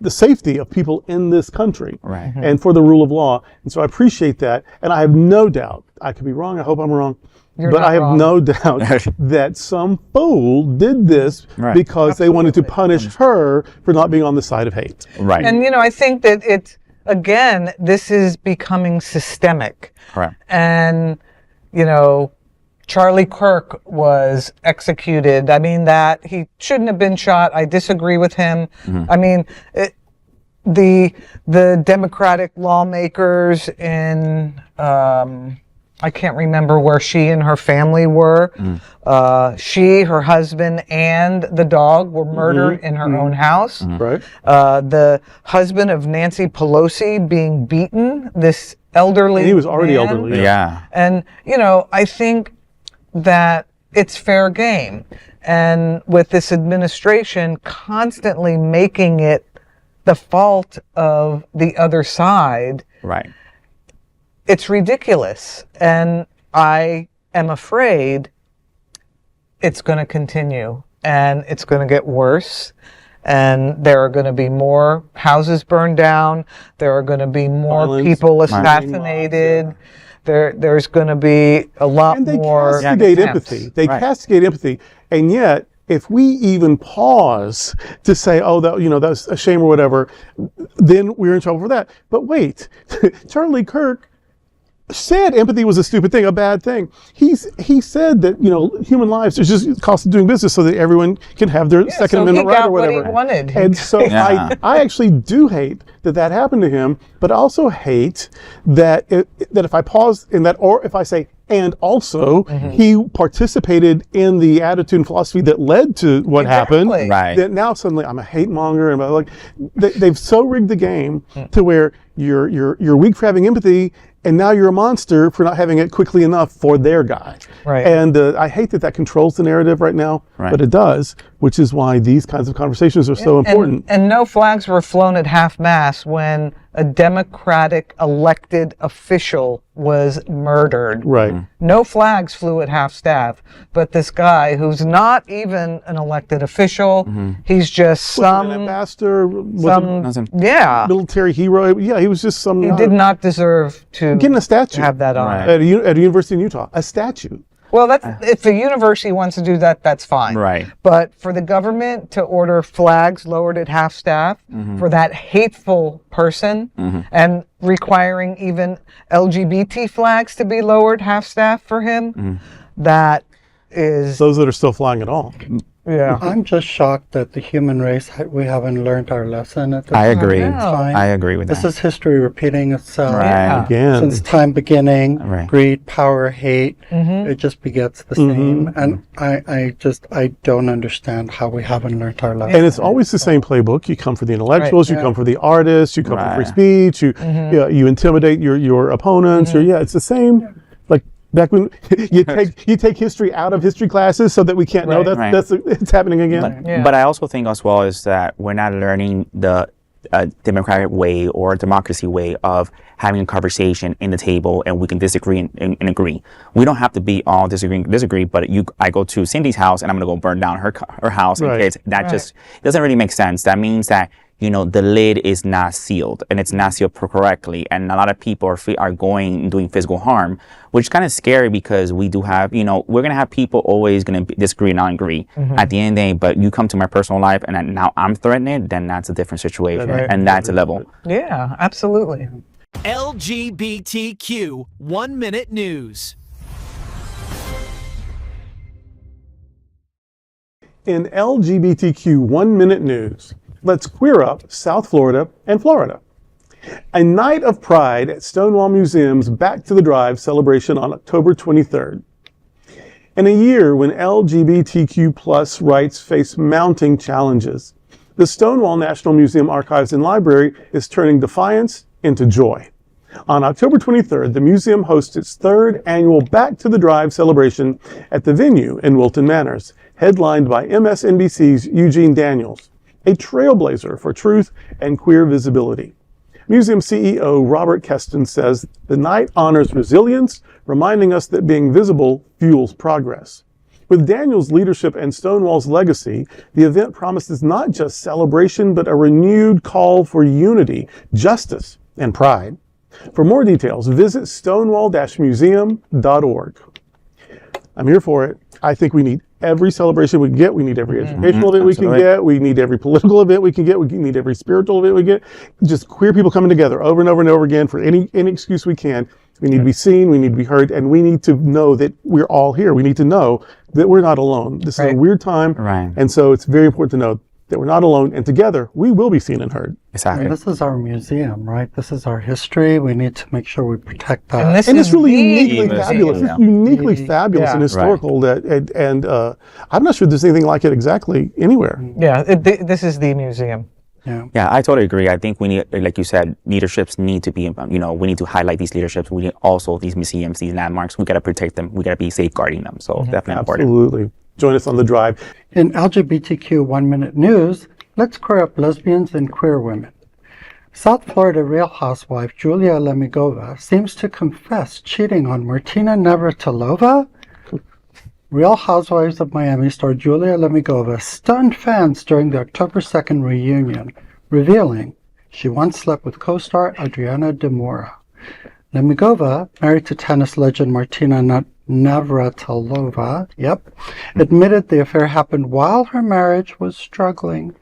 Speaker 1: safety of people in this country, and for the rule of law. And so I appreciate that. And I have no doubt, I could be wrong, I hope I'm wrong, but I have no doubt that some fool did this because they wanted to punish her for not being on the side of hate.
Speaker 3: And, you know, I think that again, this is becoming systemic. And, you know, Charlie Kirk was executed. I mean, that he shouldn't have been shot. I disagree with him. I mean, the Democratic lawmakers in, I can't remember where she and her family were. She, her husband, and the dog were murdered in her own house. The husband of Nancy Pelosi being beaten, this elderly
Speaker 1: And he was already
Speaker 3: man.
Speaker 1: elderly.
Speaker 3: And, you know, I think that it's fair game. And with this administration constantly making it the fault of the other side,
Speaker 4: Right.
Speaker 3: it's ridiculous. And I am afraid it's going to continue, and it's going to get worse. And there are going to be more houses burned down. There are going to be more
Speaker 1: Violence,
Speaker 3: people assassinated. There's going to be a lot
Speaker 1: And they
Speaker 3: more
Speaker 1: castigate
Speaker 3: attempts.
Speaker 1: empathy. They
Speaker 4: Right.
Speaker 1: castigate empathy. And yet, if we even pause to say, oh, that's a shame or whatever, then we're in trouble for that. But wait, Charlie Kirk said empathy was a stupid thing, a bad thing. He said that, human lives is just cost of doing business so that everyone can have their Second
Speaker 3: so
Speaker 1: Amendment
Speaker 3: he
Speaker 1: right
Speaker 3: got
Speaker 1: or
Speaker 3: what
Speaker 1: whatever.
Speaker 3: he wanted.
Speaker 1: And so
Speaker 4: Yeah.
Speaker 1: I actually do hate that happened to him, but I also hate that if I pause in that, or if I say, and also he participated in the attitude and philosophy that led to what happened.
Speaker 3: Exactly.
Speaker 4: Right.
Speaker 1: That now suddenly I'm a hate monger, and they've so rigged the game to where you're weak for having empathy, and now you're a monster for not having it quickly enough for their guy.
Speaker 3: Right.
Speaker 1: And I hate that controls the narrative right now,
Speaker 4: Right.
Speaker 1: but it does, which is why these kinds of conversations are so important.
Speaker 3: And no flags were flown at half-mast when a Democratic elected official was murdered.
Speaker 1: Right.
Speaker 3: No flags flew at half-staff, but this guy who's not even an elected official, he's just
Speaker 1: An
Speaker 3: some
Speaker 1: ambassador, was a
Speaker 3: yeah.
Speaker 1: military hero. Yeah, he was just some.
Speaker 3: He did not deserve to
Speaker 1: getting a statue.
Speaker 3: have that on.
Speaker 4: Right.
Speaker 1: At a university in Utah, a statue.
Speaker 3: Well, if the university wants to do that, that's fine.
Speaker 4: Right.
Speaker 3: But for the government to order flags lowered at half-staff for that hateful person and requiring even LGBT flags to be lowered half-staff for him, that is...
Speaker 1: Those that are still flying at all.
Speaker 3: Yeah.
Speaker 2: I'm just shocked that the human race, we haven't learned our lesson at this
Speaker 4: I agree.
Speaker 2: time.
Speaker 4: I agree with
Speaker 2: This
Speaker 4: that.
Speaker 2: is history repeating itself.
Speaker 4: Right.
Speaker 1: Again.
Speaker 2: Since time beginning,
Speaker 4: Right.
Speaker 2: greed, power, hate, it just begets the same. And I don't understand how we haven't learned our lesson.
Speaker 1: And it's always the same playbook. You come for the intellectuals,
Speaker 3: Right,
Speaker 1: you come for the artists, you come for free
Speaker 4: Right.
Speaker 1: speech, you intimidate your opponents, or it's the same. Like back when you take history out of history classes so that we can't know
Speaker 3: Right.
Speaker 1: that's it's happening again.
Speaker 3: Yeah.
Speaker 4: But I also think as well is that we're not learning the democratic way or democracy way of having a conversation in the table, and we can disagree and agree. We don't have to be all disagree, but I go to Cindy's house and I'm going to go burn down her house and
Speaker 1: Right.
Speaker 4: kids. That just doesn't really make sense. That means that the lid is not sealed, and it's not sealed correctly, and a lot of people are going and doing physical harm, which is kind of scary because we do have, we're gonna have people always gonna disagree and not agree at the end of the day. But you come to my personal life, and now I'm threatened, then that's a different situation, and that's a level.
Speaker 3: Yeah, absolutely.
Speaker 9: LGBTQ 1 Minute News.
Speaker 1: In LGBTQ 1 Minute News, let's queer up South Florida and Florida. A night of pride at Stonewall Museum's Back to the Drive celebration on October 23rd. In a year when LGBTQ+ rights face mounting challenges, the Stonewall National Museum Archives and Library is turning defiance into joy. On October 23rd, the museum hosts its third annual Back to the Drive celebration at the venue in Wilton Manors, headlined by MSNBC's Eugene Daniels, a trailblazer for truth and queer visibility. Museum CEO Robert Keston says the night honors resilience, reminding us that being visible fuels progress. With Daniels' leadership and Stonewall's legacy, the event promises not just celebration, but a renewed call for unity, justice, and pride. For more details, visit stonewall-museum.org. I'm here for it. I think we need every celebration we can get. We need every educational event we can get. We need every political event we can get. We need every spiritual event we get. Just queer people coming together over and over and over again for any excuse we can. We need to be seen. We need to be heard. And we need to know that we're all here. We need to know that we're not alone. This is a weird time.
Speaker 4: Right.
Speaker 1: And so it's very important to know that we're not alone. And together, we will be seen and heard.
Speaker 4: Exactly.
Speaker 2: And this is our museum, right? This is our history. We need to make sure we protect that.
Speaker 3: And this
Speaker 1: And
Speaker 3: is
Speaker 1: it's really
Speaker 3: the
Speaker 1: uniquely
Speaker 3: museum.
Speaker 1: fabulous.
Speaker 4: Yeah.
Speaker 1: It's uniquely fabulous and historical. And I'm not sure there's anything like it exactly anywhere.
Speaker 3: Yeah, this is the museum.
Speaker 4: Yeah, I totally agree. I think we need, like you said, leaderships need to be, we need to highlight these leaderships. We need also these museums, these landmarks. We got to protect them. We got to be safeguarding them. So definitely important.
Speaker 1: Absolutely. Join us on the drive.
Speaker 2: In LGBTQ 1 Minute News, let's queer up lesbians and queer women. South Florida Real Housewife Julia Lemigova seems to confess cheating on Martina Navratilova. Real Housewives of Miami star Julia Lemigova stunned fans during the October 2nd reunion, revealing she once slept with co-star Adriana de Mora. Lemigova, married to tennis legend Martina Navratilova, admitted the affair happened while her marriage was struggling.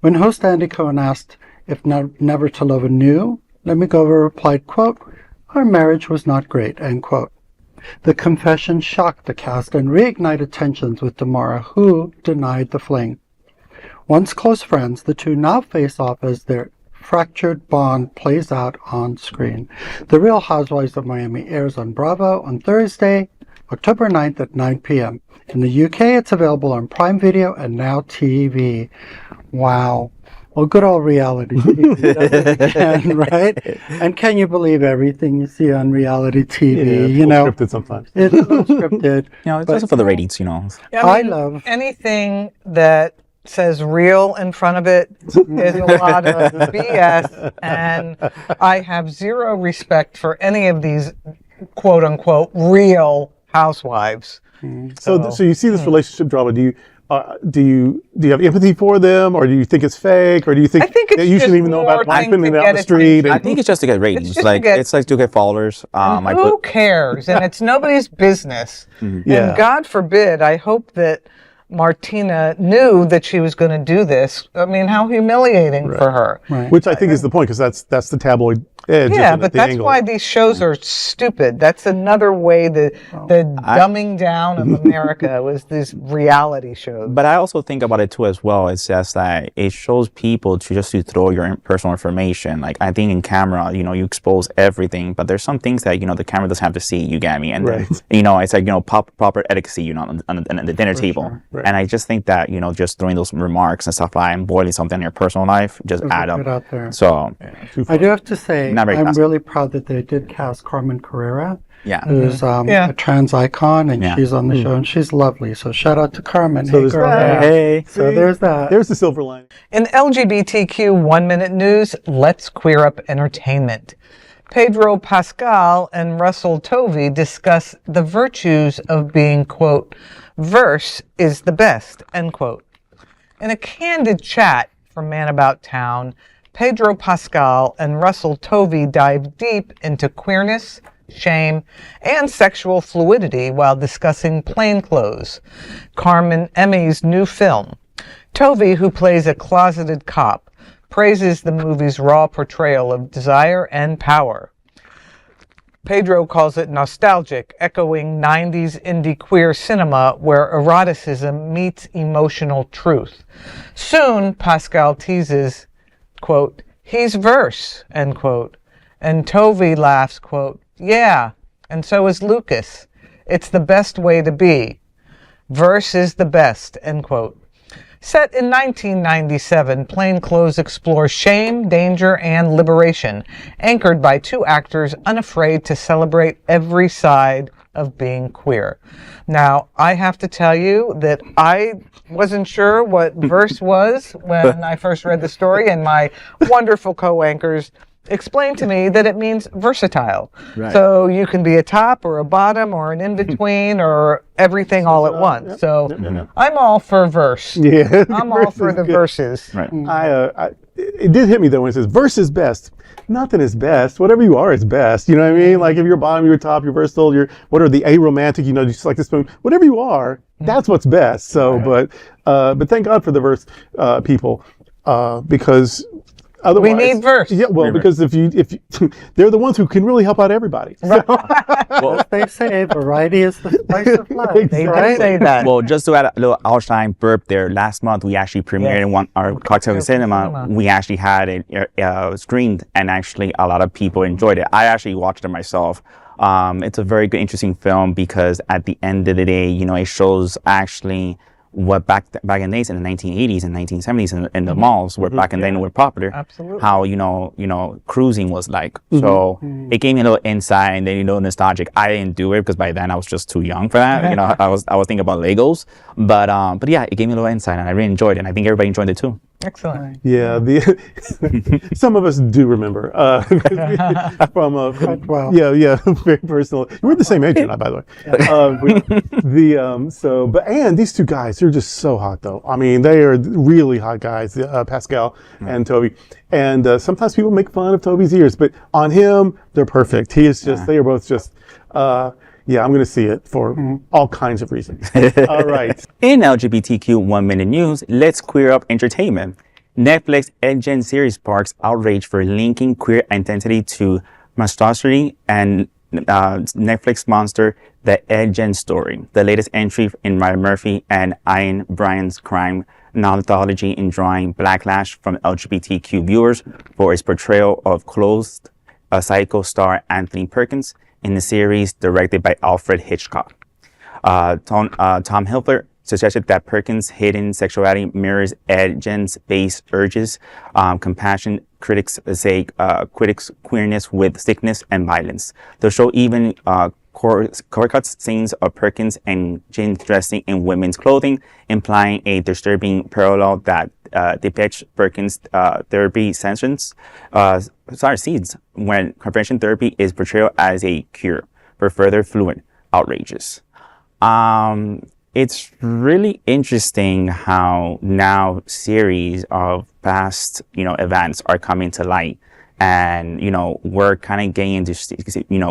Speaker 2: When host Andy Cohen asked if Navratilova knew, Lemigova replied, quote, "Our marriage was not great," end quote. The confession shocked the cast and reignited tensions with D'Amore, who denied the fling. Once close friends, the two now face off as their fractured bond plays out on screen. The Real Housewives of Miami airs on Bravo on Thursday, October 9th at 9 p.m. In the UK, it's available on Prime Video and Now TV. Wow. Well, good old reality TV does it again, right? And can you believe everything you see on reality TV?
Speaker 1: Yeah, scripted sometimes.
Speaker 2: It's scripted.
Speaker 4: It's also for the ratings,
Speaker 2: I love
Speaker 3: anything that says real in front of it is a lot of BS, and I have zero respect for any of these quote unquote real housewives.
Speaker 1: So you see this relationship drama. Do you have empathy for them, or do you think it's fake, or do you think that you shouldn't even know about life happening down the street?
Speaker 4: I think it's just to get ratings. It's like to get followers.
Speaker 3: Who cares? And it's nobody's business. And God forbid, I hope that Martina knew that she was going to do this. I mean, how humiliating for her.
Speaker 2: Right.
Speaker 1: Which I think is the point, because that's the tabloid edge.
Speaker 3: Yeah, but that's why these shows are stupid. That's another way the dumbing down of America was these reality shows.
Speaker 4: But I also think about it too as well. It's just that it shows people to throw your personal information. Like, I think in camera, you expose everything, but there's some things that the camera doesn't have to see. You get me? And it's like proper etiquette, on the dinner table.
Speaker 2: Sure.
Speaker 1: Right.
Speaker 4: And I just think that just throwing those remarks and stuff like boiling something in your personal life just add up.
Speaker 2: Out there.
Speaker 4: So
Speaker 2: I do have to say,
Speaker 4: Not very
Speaker 2: I'm
Speaker 4: fast.
Speaker 2: really proud that they did cast Carmen Carrera,
Speaker 4: yeah.
Speaker 2: who's a trans icon, and she's on the show, and she's lovely. So shout out to Carmen.
Speaker 1: So
Speaker 2: hey, girl.
Speaker 4: Hey.
Speaker 2: So there's that.
Speaker 1: There's the silver lining.
Speaker 3: In LGBTQ 1 Minute News, let's queer up entertainment. Pedro Pascall and Russell Tovey discuss the virtues of being, quote, verse is the best, end quote. In a candid chat from Man About Town, Pedro Pascall and Russell Tovey dive deep into queerness, shame, and sexual fluidity while discussing Plainclothes, Carmen Emmy's new film. Tovey, who plays a closeted cop, praises the movie's raw portrayal of desire and power. Pedro calls it nostalgic, echoing 90s indie queer cinema where eroticism meets emotional truth. Soon, Pascall teases, quote, he's verse, end quote. And Tovey laughs, quote, yeah, and so is Lucas. It's the best way to be. Verse is the best, end quote. Set in 1997, Plainclothes explores shame, danger, and liberation, anchored by two actors unafraid to celebrate every side of being queer. Now, I have to tell you that I wasn't sure what verse was when I first read the story, and my wonderful co-anchors explained to me that it means versatile. Right. So you can be a top or a bottom or an in-between or everything all at once. So I'm all for verse.
Speaker 1: Yeah,
Speaker 3: I'm all for the verses.
Speaker 4: Right.
Speaker 1: It did hit me though when it says verse is best. Nothing is best. Whatever you are is best. You know what I mean? Like if you're bottom, you're top, you're versatile, you're the aromantic, just like the spoon. Whatever you are, that's what's best. So, but thank God for the verse people, because otherwise,
Speaker 3: we need verse.
Speaker 1: Yeah, well, because if you they're the ones who can really help out everybody. So.
Speaker 2: Well, as they say, variety is the spice of life.
Speaker 3: They did say that.
Speaker 4: Well, just to add a little OUTshine burp there, last month we actually premiered in our cocktail cinema. We actually had it screened, and actually a lot of people enjoyed it. I actually watched it myself. It's a very good, interesting film because at the end of the day, it shows actually what back in the days in the 1980s and 1970s in the malls were back then were popular.
Speaker 3: Absolutely.
Speaker 4: How cruising was like. So it gave me a little insight and then nostalgic. I didn't do it because by then I was just too young for that. I was thinking about Legos, but yeah, it gave me a little insight and I really enjoyed it. And I think everybody enjoyed it too.
Speaker 3: Excellent.
Speaker 1: Yeah, some of us do remember from very personal. We're the same age, by the way. And these two guys, they're just so hot, though. I mean, they are really hot guys, Pascall and Tovey. And sometimes people make fun of Tovey's ears, but on him, they're perfect. He is just. They are both just. Yeah, I'm going to see it for all kinds of reasons. All right.
Speaker 4: In LGBTQ 1 Minute News, let's queer up entertainment. Netflix Gein series sparks outrage for linking queer identity to monstrosity and Netflix monster The Gein Story, the latest entry in Ryan Murphy and Ian Bryan's crime anthology in drawing backlash from LGBTQ viewers for its portrayal of closed psycho star Anthony Perkins in the series directed by Alfred Hitchcock. Tom Hilfer suggested that Perkins' hidden sexuality mirrors Gein's base urges. Compassion critics say queerness with sickness and violence. The show even cuts scenes of Perkins and Gein dressing in women's clothing, implying a disturbing parallel that depicts Perkins' therapy scenes when conversion therapy is portrayed as a cure for further fluent outrages. It's really interesting how now series of past, events are coming to light, and we're kind of getting into,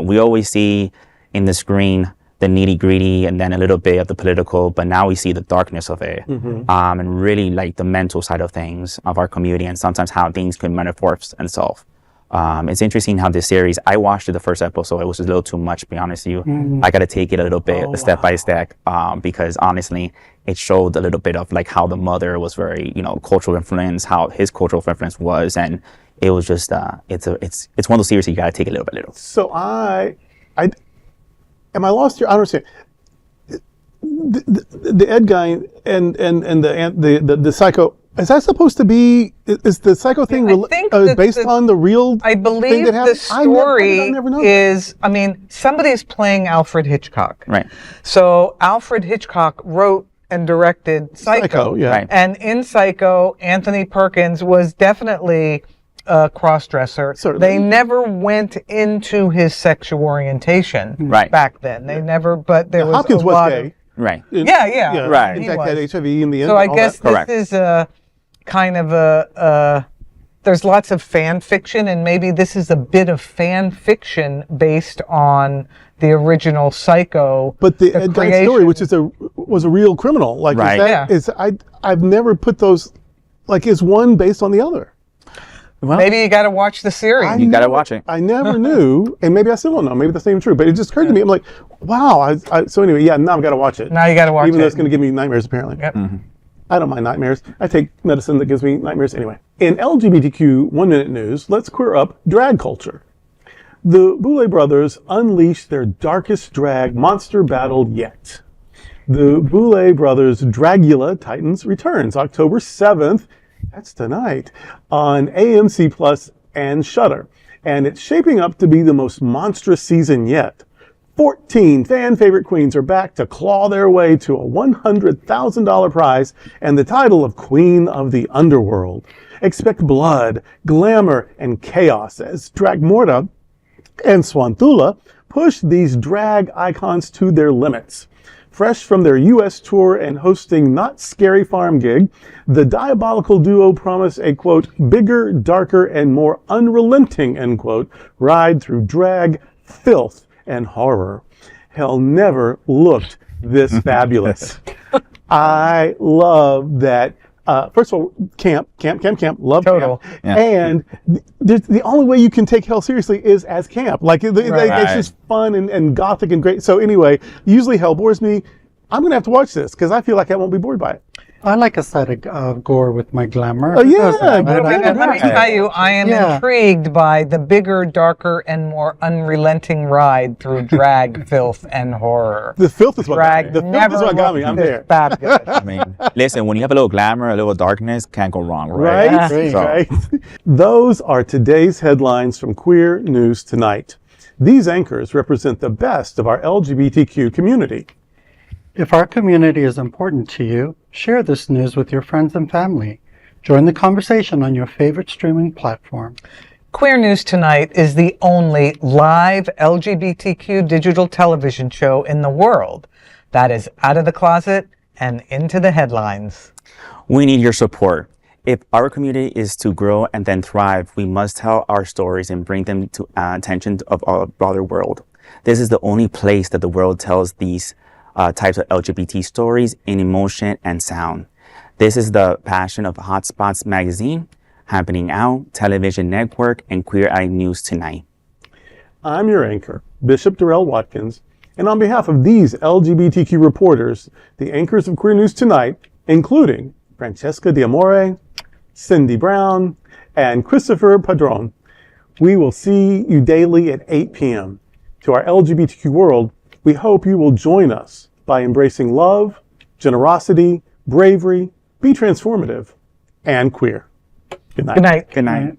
Speaker 4: we always see in the screen the nitty gritty and then a little bit of the political, but now we see the darkness of it, and really like the mental side of things of our community and sometimes how things can manifest themselves. It's interesting how this series, I watched it the first episode, it was a little too much, to be honest with you. I got to take it a little bit step by step, because honestly, it showed a little bit of like how the mother was very, cultural influence, how his cultural influence was, and it was just, it's one of those series you got to take it little by little.
Speaker 1: So am I lost here? I don't understand. The Ed guy and the psycho. Is that supposed to be? Is the psycho thing based on the real?
Speaker 3: I believe
Speaker 1: thing that happened?
Speaker 3: the story is. I mean, somebody's playing Alfred Hitchcock.
Speaker 4: Right.
Speaker 3: So Alfred Hitchcock wrote and directed Psycho.
Speaker 1: Yeah.
Speaker 4: Right.
Speaker 3: And in Psycho, Anthony Perkins was definitely a cross-dresser.
Speaker 1: Certainly.
Speaker 3: They never went into his sexual orientation back then. They never. But there was
Speaker 1: Hopkins
Speaker 3: a
Speaker 1: was
Speaker 3: lot
Speaker 1: gay.
Speaker 3: of.
Speaker 4: Right.
Speaker 3: Yeah.
Speaker 4: Right.
Speaker 1: In fact, had HIV in the end.
Speaker 3: So I guess
Speaker 1: that.
Speaker 3: this is a kind of a. There's lots of fan fiction, and maybe this is a bit of fan fiction based on the original Psycho.
Speaker 1: But the Ed Gein story, which was a real criminal, like I've never put those. Like, is one based on the other?
Speaker 3: Well, maybe you got to watch the series.
Speaker 4: You got to watch it.
Speaker 1: I never knew, and maybe I still don't know. Maybe that's not even true. But it just occurred to me. I'm like, wow. So anyway, now I've got to watch it.
Speaker 3: Now you got to watch it.
Speaker 1: Even though it's going to give me nightmares, apparently.
Speaker 3: Yep. Mm-hmm.
Speaker 1: I don't mind nightmares. I take medicine that gives me nightmares anyway. In LGBTQ 1 Minute News, let's queer up drag culture. The Boulet brothers unleash their darkest drag monster battle yet. The Boulet brothers' Dragula Titans returns October 7th. That's tonight on AMC Plus and Shudder. And it's shaping up to be the most monstrous season yet. 14 fan favorite queens are back to claw their way to a $100,000 prize and the title of Queen of the Underworld. Expect blood, glamour, and chaos as Dragmorta and Swantula push these drag icons to their limits. Fresh from their U.S. tour and hosting Not Scary Farm gig, the diabolical duo promise a, quote, bigger, darker, and more unrelenting, end quote, ride through drag, filth, and horror. Hell never looked this fabulous. I love that. First of all, camp, love
Speaker 3: Total.
Speaker 1: camp. Yeah. And the only way you can take hell seriously is as camp. Like, it's just fun and gothic and great. So anyway, usually hell bores me. I'm going to have to watch this because I feel like I won't be bored by it.
Speaker 2: I like a side of gore with my glamour.
Speaker 1: Oh, yeah.
Speaker 2: Doesn't it?
Speaker 3: And let me tell you, I am intrigued by the bigger, darker, and more unrelenting ride through drag, filth, and horror.
Speaker 1: The filth is what got me.
Speaker 3: Drag
Speaker 1: The filth
Speaker 3: never
Speaker 1: is what got me.
Speaker 3: looked
Speaker 1: I'm
Speaker 3: this
Speaker 1: there.
Speaker 3: fabulous.
Speaker 4: I mean, listen, when you have a little glamour, a little darkness, can't go wrong,
Speaker 1: Right?
Speaker 4: right?
Speaker 1: Right. Those are today's headlines from Queer News Tonight. These anchors represent the best of our LGBTQ community.
Speaker 2: If our community is important to you, share this news with your friends and family. Join the conversation on your favorite streaming platform.
Speaker 3: Queer News Tonight is the only live LGBTQ digital television show in the world that is out of the closet and into the headlines.
Speaker 4: We need your support. If our community is to grow and then thrive, we must tell our stories and bring them to attention of our broader world. This is the only place that the world tells these types of LGBT stories in emotion and sound. This is the passion of Hotspots magazine, Happening Out, Television Network, and Queer Eye News Tonight.
Speaker 1: I'm your anchor, Bishop Durrell Watkins, and on behalf of these LGBTQ reporters, the anchors of Queer News Tonight, including Franchesca D'Amore, Cindy Brown, and Christopher Padron, we will see you daily at 8 p.m. To our LGBTQ world, we hope you will join us by embracing love, generosity, bravery, be transformative, and queer. Good night.
Speaker 3: Good night.
Speaker 4: Good night.